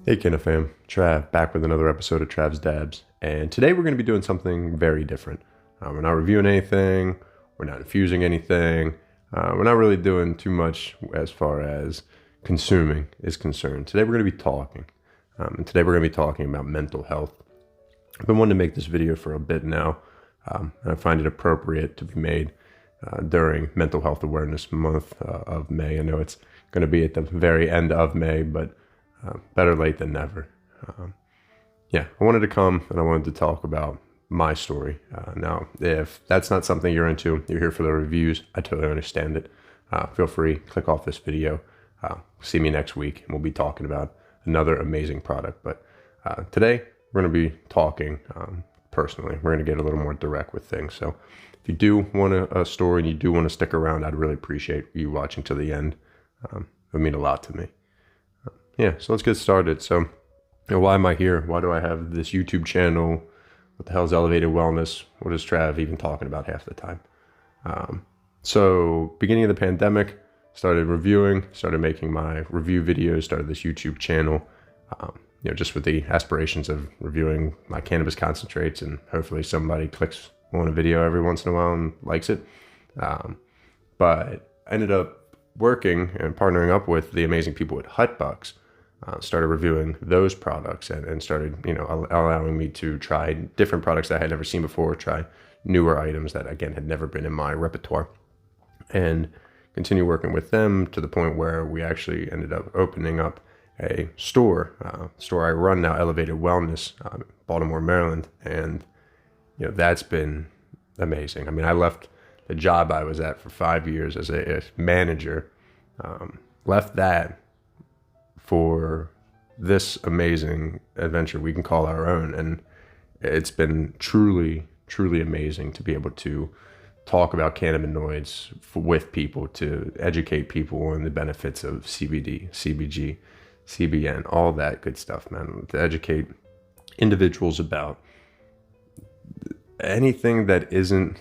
Hey Kenna fam, Trav back with another episode of Trav's Dabs, and today we're going to be doing something very different. We're not reviewing anything, we're not infusing anything, we're not really doing too much as far as consuming is concerned. Today we're going to be talking, and today we're going to be talking about mental health. I've been wanting to make this video for a bit now, and I find it appropriate to be made during Mental Health Awareness Month of May. I know it's going to be at the very end of May, but better late than never. I wanted to come and I wanted to talk about my story. Now, if that's not something you're into, you're here for the reviews, I totally understand it. Feel free, click off this video. See me next week, and we'll be talking about another amazing product. But today, we're going to be talking personally. We're going to get a little more direct with things. So if you do want a story and you do want to stick around, I'd really appreciate you watching to the end. It would mean a lot to me. So let's get started. So, why am I here? Why do I have this YouTube channel? What the hell is Elevated Wellness? What is Trav even talking about half the time? So, beginning of the pandemic, started reviewing, started making my review videos, started this YouTube channel, just with the aspirations of reviewing my cannabis concentrates, and hopefully somebody clicks on a video every once in a while and likes it. But I ended up working and partnering up with the amazing people at Hutbucks. Started reviewing those products and started, allowing me to try different products that I had never seen before, try newer items that, again, had never been in my repertoire, and continue working with them to the point where we actually ended up opening up a store I run now, Elevated Wellness, Baltimore, Maryland. And, that's been amazing. I mean, I left the job I was at for 5 years as a manager, left that for this amazing adventure we can call our own. And it's been truly, truly amazing to be able to talk about cannabinoids with people, to educate people on the benefits of CBD, CBG, CBN, all that good stuff, man. To educate individuals about anything that isn't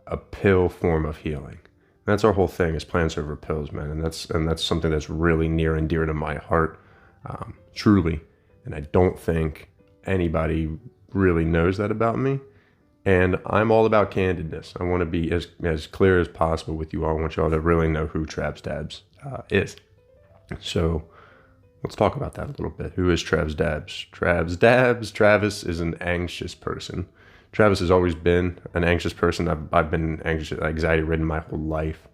a pill form of healing. That's our whole thing, is plants over pills, man. And that's something that's really near and dear to my heart, truly. And I don't think anybody really knows that about me. And I'm all about candidness. I want to be as clear as possible with you all. I want you all to really know who Trav's Dabs is. So let's talk about that a little bit. Who is Trav's Dabs? Trav's Dabs. Travis is an anxious person. Travis has always been an anxious person. I've been anxiety-ridden my whole life.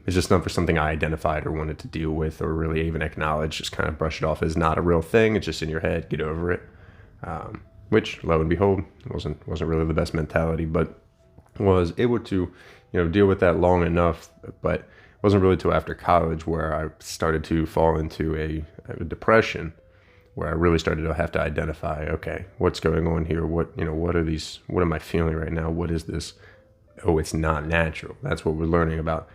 It's just not for something I identified or wanted to deal with or really even acknowledge. Just kind of brush it off as not a real thing. It's just in your head. Get over it. Which, lo and behold, wasn't really the best mentality, but was able to, deal with that long enough. But it wasn't really till after college where I started to fall into a depression, where I really started to have to identify, okay, what's going on here? What am I feeling right now? What is this? Oh, it's not natural. That's what we're learning about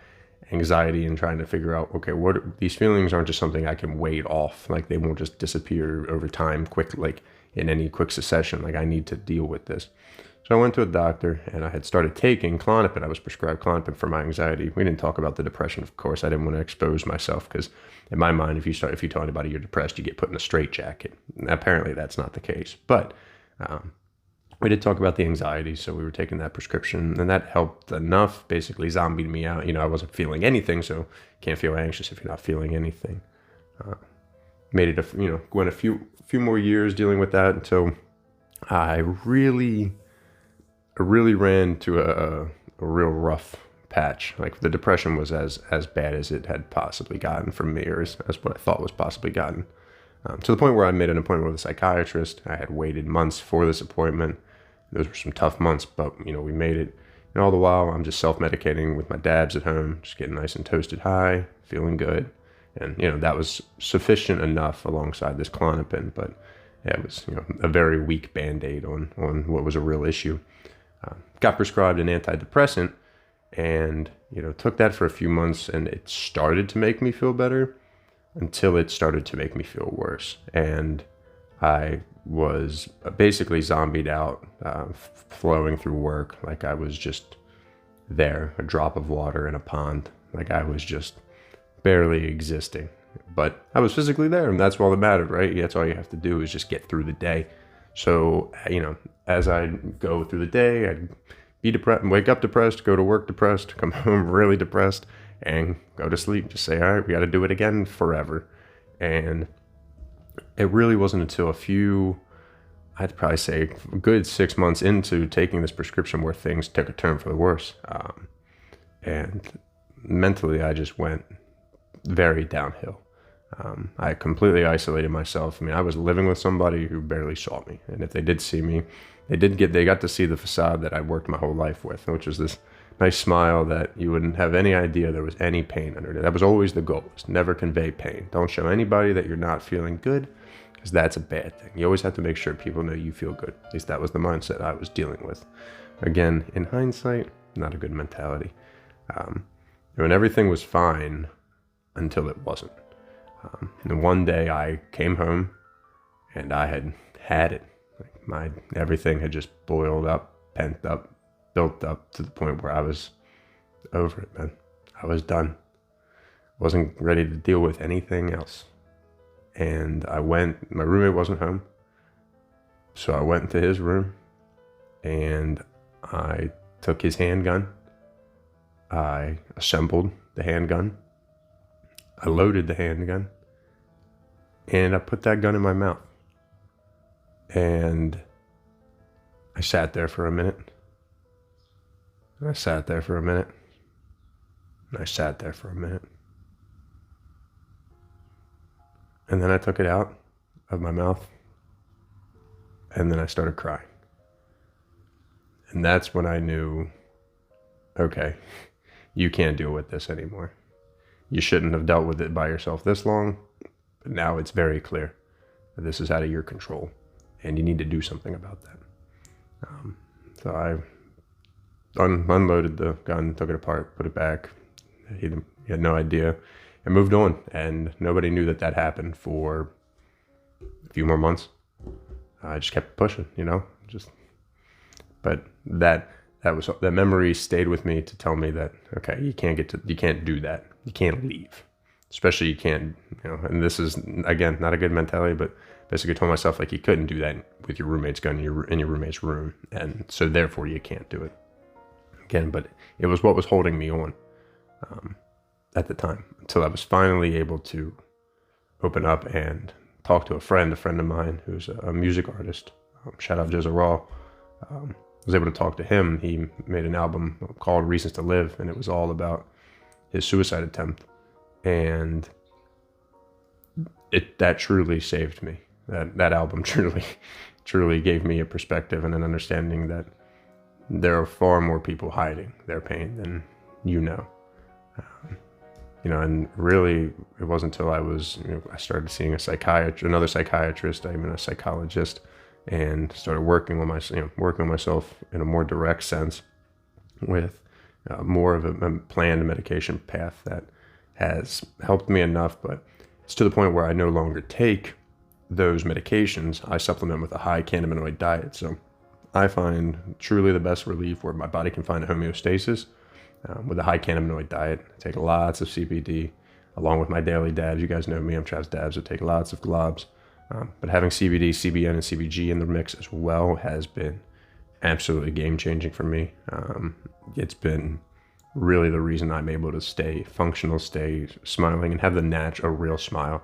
anxiety and trying to figure out, okay, these feelings aren't just something I can wait off. Like, they won't just disappear over time quick, like in any quick succession. Like, I need to deal with this. So I went to a doctor and I had started taking Klonopin. I was prescribed Klonopin for my anxiety. We didn't talk about the depression, of course. I didn't want to expose myself, because in my mind, if you tell anybody you're depressed, you get put in a straitjacket. Apparently, that's not the case. But we did talk about the anxiety, so we were taking that prescription, and that helped enough. Basically, zombied me out. I wasn't feeling anything, so can't feel anxious if you're not feeling anything. Made it went a few more years dealing with that until I really ran to a real rough patch. Like, the depression was as bad as it had possibly gotten from me, or as what I thought was possibly gotten. To the point where I made an appointment with a psychiatrist. I had waited months for this appointment. Those were some tough months, but, we made it. And all the while, I'm just self-medicating with my dabs at home, just getting nice and toasted high, feeling good. And, that was sufficient enough alongside this Klonopin, but it was, a very weak Band-Aid on what was a real issue. Got prescribed an antidepressant and, took that for a few months, and it started to make me feel better until it started to make me feel worse. And I was basically zombied out, flowing through work. Like, I was just there, a drop of water in a pond. Like, I was just barely existing. but I was physically there, and that's all that mattered, right? That's all you have to do is just get through the day. So, as I go through the day, I'd be depressed, wake up depressed, go to work depressed, come home really depressed, and go to sleep. Just say, all right, we got to do it again forever. And it really wasn't until I'd probably say a good 6 months into taking this prescription where things took a turn for the worse. And mentally, I just went very downhill. I completely isolated myself. I mean, I was living with somebody who barely saw me. And if they did see me, they got to see the facade that I worked my whole life with, which was this nice smile that you wouldn't have any idea there was any pain under it. That was always the goal, is never convey pain. Don't show anybody that you're not feeling good, because that's a bad thing. You always have to make sure people know you feel good. At least that was the mindset I was dealing with. Again, in hindsight, not a good mentality. When everything was fine until it wasn't. And one day I came home and I had it. Like everything had just boiled up, pent up, built up to the point where I was over it, man. I was done. Wasn't ready to deal with anything else. And my roommate wasn't home. So I went into his room and I took his handgun. I assembled the handgun. I loaded the handgun and I put that gun in my mouth. And I sat there for a minute. And I sat there for a minute. And I sat there for a minute. And then I took it out of my mouth. And then I started crying. And that's when I knew, okay, you can't deal with this anymore. You shouldn't have dealt with it by yourself this long, but now it's very clear that this is out of your control, and you need to do something about that. So I unloaded the gun, took it apart, put it back. He had no idea, and moved on. And nobody knew that happened for a few more months. I just kept pushing, but that memory stayed with me to tell me that, okay, you can't do that. You can't leave, especially you can't, and this is, again, not a good mentality, but basically told myself like you couldn't do that with your roommate's gun in your roommate's room. And so therefore you can't do it again, but it was what was holding me on, at the time, until I was finally able to open up and talk to a friend of mine who's a music artist. Shout out Jizza. I was able to talk to him. He made an album called Reasons to Live, and it was all about his suicide attempt. And that truly saved me. That album truly gave me a perspective and an understanding that there are far more people hiding their pain than and really it wasn't until I started seeing another psychiatrist, even a psychologist, and started working on myself in a more direct sense with more of a planned medication path that has helped me enough. But it's to the point where I no longer take those medications. I supplement with a high cannabinoid diet. So I find truly the best relief where my body can find a homeostasis with a high cannabinoid diet. I take lots of CBD along with my daily dabs. You guys know me, I'm Trav's Dabs. I take lots of globs. But having CBD, CBN, and CBG in the mix as well has been absolutely game-changing for me. It's been really the reason I'm able to stay functional, stay smiling, and have a real smile.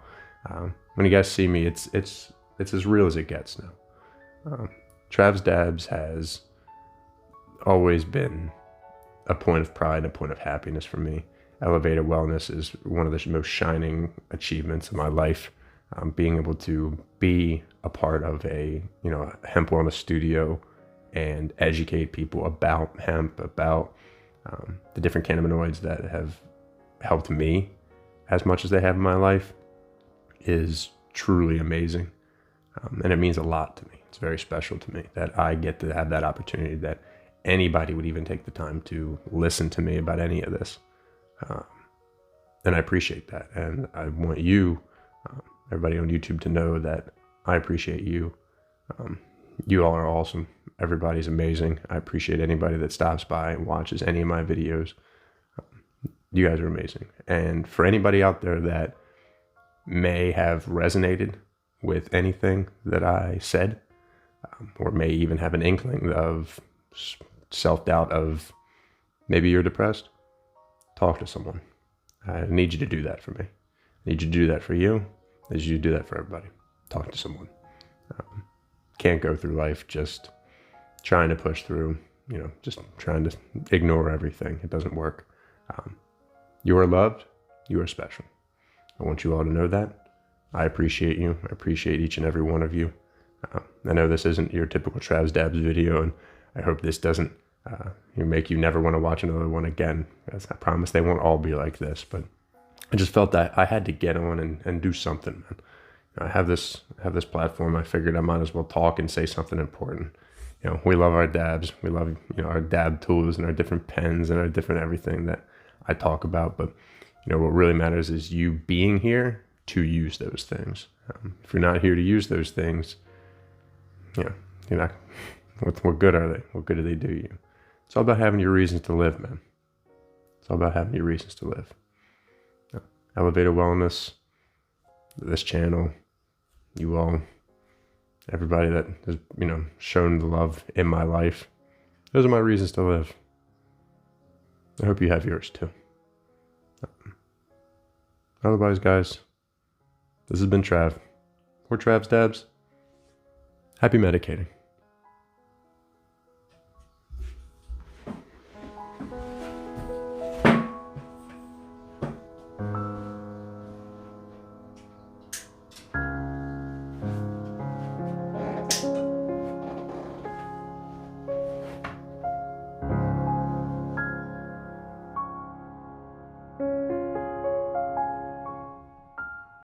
When you guys see me, it's as real as it gets now. Trav's Dabs has always been a point of pride, a point of happiness for me. Elevated wellness is one of the most shining achievements of my life. Being able to be a part of a hemp wellness studio and educate people about hemp, about the different cannabinoids that have helped me as much as they have in my life is truly amazing. And it means a lot to me. It's very special to me that I get to have that opportunity, that anybody would even take the time to listen to me about any of this. And I appreciate that. And I want you, everybody on YouTube, to know that I appreciate you. You all are awesome. Everybody's amazing. I appreciate anybody that stops by and watches any of my videos. You guys are amazing. And for anybody out there that may have resonated with anything that I said, or may even have an inkling of self-doubt of maybe you're depressed, talk to someone. I need you to do that for me. I need you to do that for you. I need you to do that for everybody. Talk to someone. Can't go through life just trying to push through, just trying to ignore everything. It doesn't work. You are loved. You are special. I want you all to know that. I appreciate you. I appreciate each and every one of you. I know this isn't your typical Trav's Dabs video, and I hope this doesn't make you never want to watch another one again. As I promise they won't all be like this, but I just felt that I had to get on and do something, man. I have this platform. I figured I might as well talk and say something important. We love our dabs. We love our dab tools and our different pens and our different everything that I talk about. But what really matters is you being here to use those things. If you're not here to use those things, you're not. What good are they? What good do they do you? It's all about having your reasons to live, man. It's all about having your reasons to live. Elevator Wellness, this channel, you all, everybody that has, shown the love in my life. Those are my reasons to live. I hope you have yours too. Otherwise, guys, this has been Trav. Or Trav's Dabs. Happy medicating.